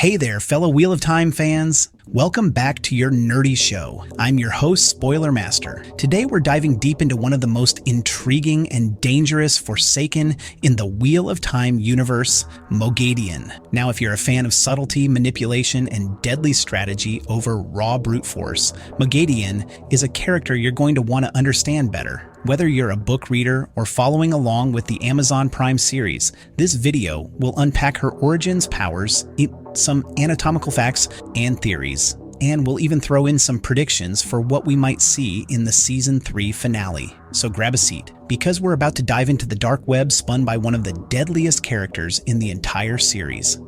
Hey there, fellow Wheel of Time fans! Welcome back to your nerdy show. I'm your host, Spoiler Master. Today we're diving deep into one of the most intriguing and dangerous Forsaken in the Wheel of Time universe, Moghedien. Now, if you're a fan of subtlety, manipulation, and deadly strategy over raw brute force, Moghedien is a character you're going to want to understand better. Whether you're a book reader or following along with the Amazon Prime series, this video will unpack her origins, powers, some anatomical facts, and theories. And we'll even throw in some predictions for what we might see in the Season 3 finale. So grab a seat, because we're about to dive into the dark web spun by one of the deadliest characters in the entire series.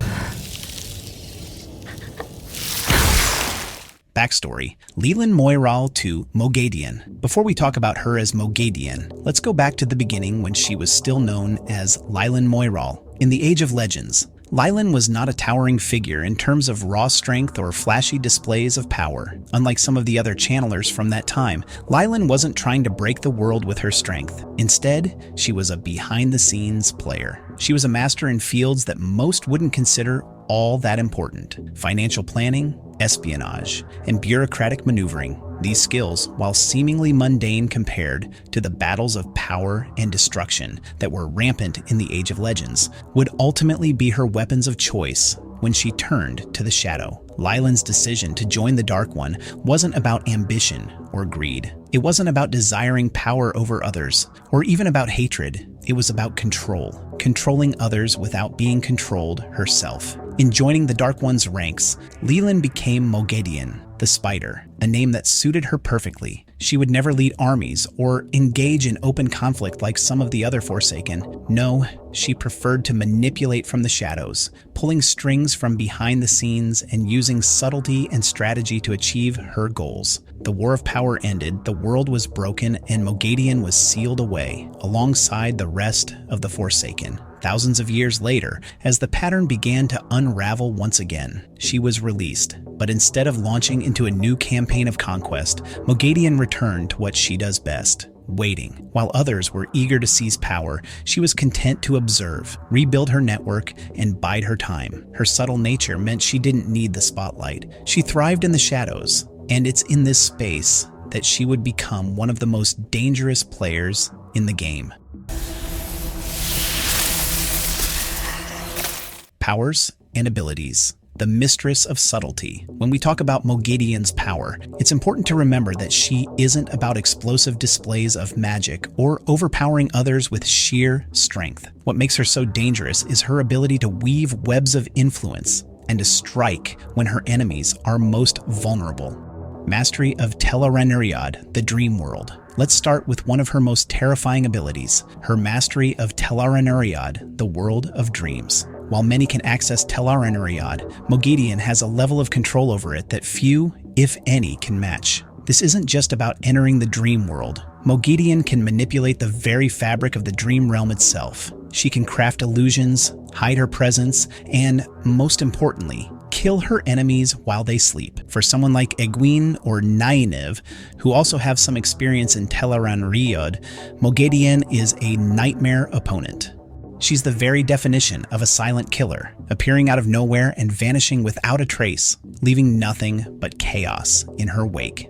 Backstory: Leland Moiral to Moghedien. Before we talk about her as Moghedien, let's go back to the beginning when she was still known as Leland Moiral. In the Age of Legends, Leland was not a towering figure in terms of raw strength or flashy displays of power. Unlike some of the other channelers from that time, Leland wasn't trying to break the world with her strength. Instead, she was a behind-the-scenes player. She was a master in fields that most wouldn't consider all that important: financial planning, espionage, and bureaucratic maneuvering. These skills, while seemingly mundane compared to the battles of power and destruction that were rampant in the Age of Legends, would ultimately be her weapons of choice when she turned to the shadow. Leland's decision to join the Dark One wasn't about ambition or greed. It wasn't about desiring power over others, or even about hatred. It was about control, controlling others without being controlled herself. In joining the Dark One's ranks, Leland became Moghedien, the Spider, a name that suited her perfectly. She would never lead armies or engage in open conflict like some of the other Forsaken. No, she preferred to manipulate from the shadows, pulling strings from behind the scenes and using subtlety and strategy to achieve her goals. The War of Power ended, the world was broken, and Moghedien was sealed away, alongside the rest of the Forsaken. Thousands of years later, as the pattern began to unravel once again, she was released. But instead of launching into a new campaign of conquest, Moghedien returned to what she does best: waiting. While others were eager to seize power, she was content to observe, rebuild her network, and bide her time. Her subtle nature meant she didn't need the spotlight. She thrived in the shadows, and it's in this space that she would become one of the most dangerous players in the game. Powers and abilities. The mistress of subtlety. When we talk about Moghedien's power, it's important to remember that she isn't about explosive displays of magic or overpowering others with sheer strength. What makes her so dangerous is her ability to weave webs of influence and to strike when her enemies are most vulnerable. Mastery of Tel'aran'rhiod, the dream world. Let's start with one of her most terrifying abilities, her mastery of Tel'aran'rhiod, the world of dreams. While many can access Tel'aran'rhiod, Moghedien has a level of control over it that few, if any, can match. This isn't just about entering the dream world. Moghedien can manipulate the very fabric of the dream realm itself. She can craft illusions, hide her presence, and, most importantly, kill her enemies while they sleep. For someone like Egwene or Nynaeve, who also have some experience in Tel'aran'rhiod, Moghedien is a nightmare opponent. She's the very definition of a silent killer, appearing out of nowhere and vanishing without a trace, leaving nothing but chaos in her wake.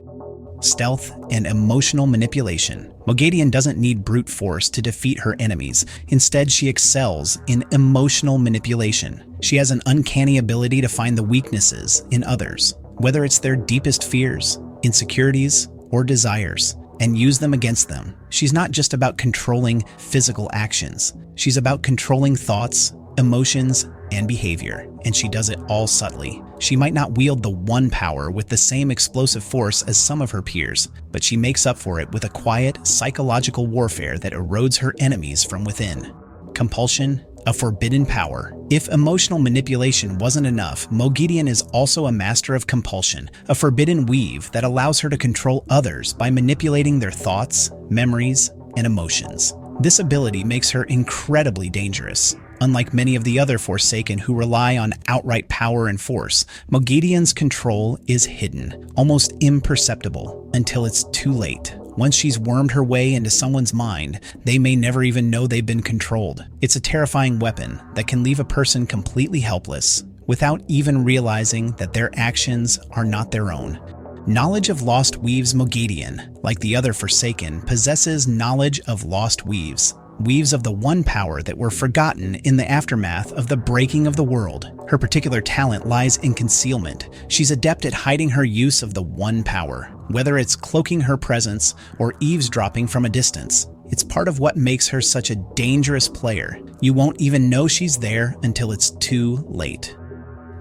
Stealth and emotional manipulation. Moghedien doesn't need brute force to defeat her enemies. Instead, she excels in emotional manipulation. She has an uncanny ability to find the weaknesses in others, whether it's their deepest fears, insecurities, or desires, and use them against them. She's not just about controlling physical actions. She's about controlling thoughts, emotions, and behavior, and she does it all subtly. She might not wield the one power with the same explosive force as some of her peers, but she makes up for it with a quiet, psychological warfare that erodes her enemies from within. Compulsion, a forbidden power. If emotional manipulation wasn't enough, Moghedien is also a master of compulsion, a forbidden weave that allows her to control others by manipulating their thoughts, memories, and emotions. This ability makes her incredibly dangerous. Unlike many of the other Forsaken who rely on outright power and force, Moghedien's control is hidden, almost imperceptible, until it's too late. Once she's wormed her way into someone's mind, they may never even know they've been controlled. It's a terrifying weapon that can leave a person completely helpless, without even realizing that their actions are not their own. Knowledge of Lost Weaves Moghedien, like the other Forsaken, possesses knowledge of Lost Weaves. Weaves of the one power that were forgotten in the aftermath of the breaking of the world. Her particular talent lies in concealment. She's adept at hiding her use of the one power, whether it's cloaking her presence or eavesdropping from a distance. It's part of what makes her such a dangerous player. You won't even know she's there until it's too late.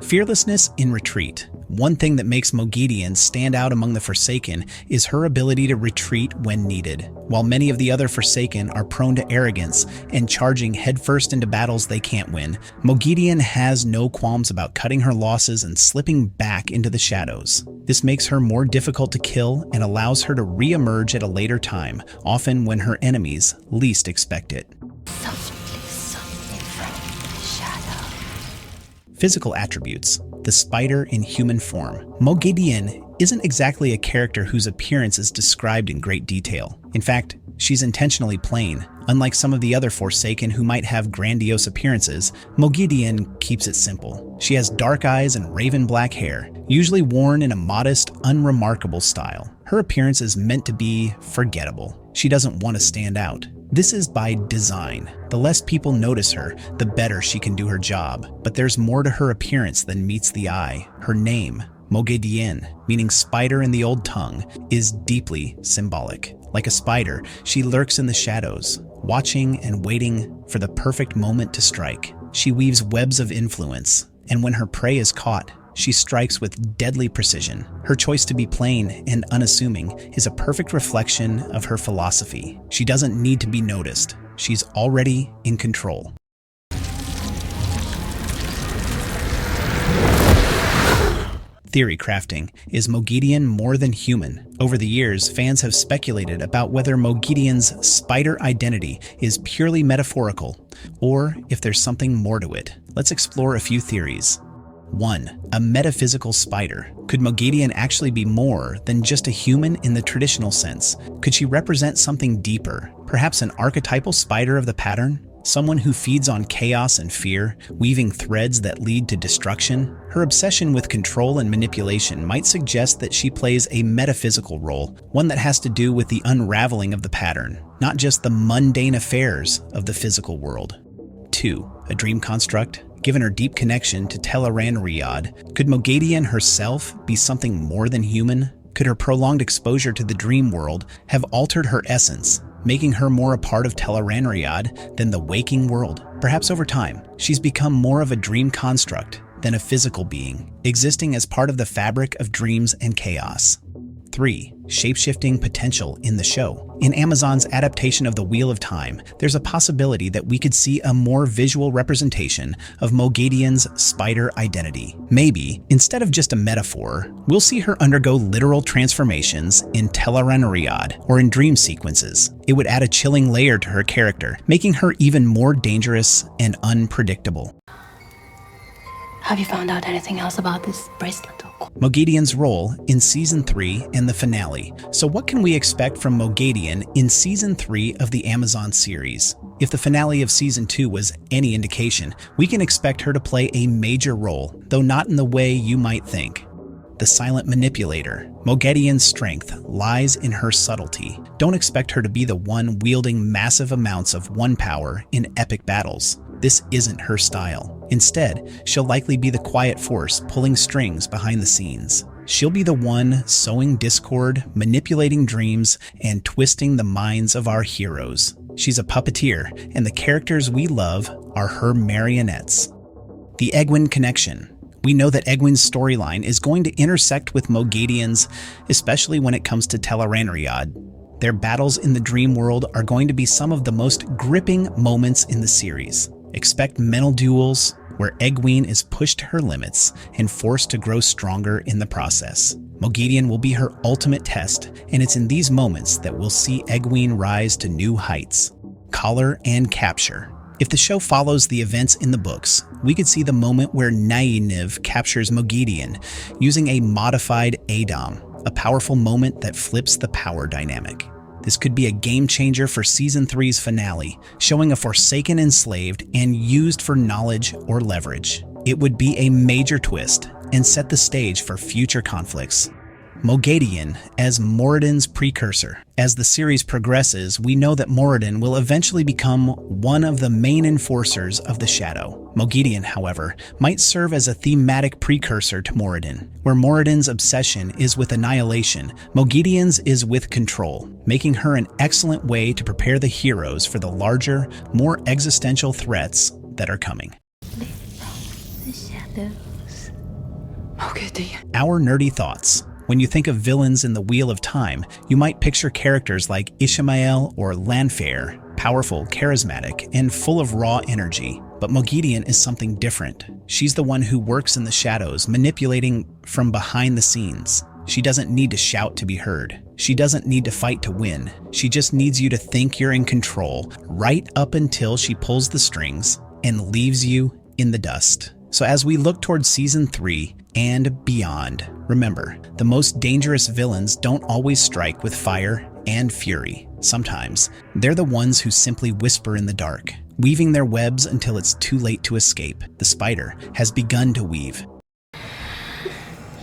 Fearlessness in retreat. One thing that makes Moghedien stand out among the Forsaken is her ability to retreat when needed. While many of the other Forsaken are prone to arrogance and charging headfirst into battles they can't win, Moghedien has no qualms about cutting her losses and slipping back into the shadows. This makes her more difficult to kill and allows her to re-emerge at a later time, often when her enemies least expect it. Softly from the shadow. Physical attributes. The spider in human form. Moghedien isn't exactly a character whose appearance is described in great detail. In fact, she's intentionally plain. Unlike some of the other Forsaken who might have grandiose appearances, Moghedien keeps it simple. She has dark eyes and raven black hair, usually worn in a modest, unremarkable style. Her appearance is meant to be forgettable. She doesn't want to stand out. This is by design. The less people notice her, the better she can do her job. But there's more to her appearance than meets the eye. Her name, Moghedien, meaning spider in the old tongue, is deeply symbolic. Like a spider, she lurks in the shadows, watching and waiting for the perfect moment to strike. She weaves webs of influence, and when her prey is caught, she strikes with deadly precision. Her choice to be plain and unassuming is a perfect reflection of her philosophy. She doesn't need to be noticed. She's already in control. Theory crafting. Is Moghedien more than human? Over the years, fans have speculated about whether Moghedien's spider identity is purely metaphorical, or if there's something more to it. Let's explore a few theories. 1. A metaphysical spider. Could Moghedien actually be more than just a human in the traditional sense? Could she represent something deeper? Perhaps an archetypal spider of the pattern? Someone who feeds on chaos and fear, weaving threads that lead to destruction? Her obsession with control and manipulation might suggest that she plays a metaphysical role, one that has to do with the unraveling of the pattern, not just the mundane affairs of the physical world. 2. A dream construct. Given her deep connection to Rand'al, could Moghedien herself be something more than human? Could her prolonged exposure to the dream world have altered her essence, making her more a part of Rand'al than the waking world? Perhaps over time, she's become more of a dream construct than a physical being, existing as part of the fabric of dreams and chaos. 3. Shape-shifting potential in the show. In Amazon's adaptation of The Wheel of Time, there's a possibility that we could see a more visual representation of Moghedien's spider identity. Maybe, instead of just a metaphor, we'll see her undergo literal transformations in Rand'al or in dream sequences. It would add a chilling layer to her character, making her even more dangerous and unpredictable. Have you found out anything else about this bracelet? Moghedien's role in Season 3 and the finale. So what can we expect from Moghedien in Season 3 of the Amazon series? If the finale of Season 2 was any indication, we can expect her to play a major role, though not in the way you might think. The silent manipulator. Moghedien's strength lies in her subtlety. Don't expect her to be the one wielding massive amounts of one power in epic battles. This isn't her style. Instead, she'll likely be the quiet force pulling strings behind the scenes. She'll be the one sowing discord, manipulating dreams, and twisting the minds of our heroes. She's a puppeteer, and the characters we love are her marionettes. The Egwene connection. We know that Egwene's storyline is going to intersect with Moghedien's, especially when it comes to Rand'al. Their battles in the dream world are going to be some of the most gripping moments in the series. Expect mental duels where Egwene is pushed to her limits and forced to grow stronger in the process. Moghedien will be her ultimate test, and it's in these moments that we'll see Egwene rise to new heights. Collar and capture. If the show follows the events in the books, we could see the moment where Nynaeve captures Moghedien using a modified Adom, a powerful moment that flips the power dynamic. This could be a game changer for Season 3's finale, showing a Forsaken enslaved and used for knowledge or leverage. It would be a major twist and set the stage for future conflicts. Moghedien as Moradin's precursor. As the series progresses, we know that Moradin will eventually become one of the main enforcers of the Shadow. Moghedien, however, might serve as a thematic precursor to Moradin. Where Moradin's obsession is with annihilation, Moghedien's is with control, making her an excellent way to prepare the heroes for the larger, more existential threats that are coming. The shadows. Moghedien. Our nerdy thoughts. When you think of villains in the Wheel of Time, you might picture characters like Ishmael or Lanfear, powerful, charismatic, and full of raw energy. But Moghedien is something different. She's the one who works in the shadows, manipulating from behind the scenes. She doesn't need to shout to be heard. She doesn't need to fight to win. She just needs you to think you're in control, right up until she pulls the strings and leaves you in the dust. So as we look towards Season 3 and beyond, remember, the most dangerous villains don't always strike with fire and fury. Sometimes, they're the ones who simply whisper in the dark, weaving their webs until it's too late to escape. The spider has begun to weave.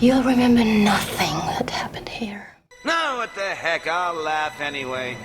You'll remember nothing that happened here. No, what the heck, I'll laugh anyway.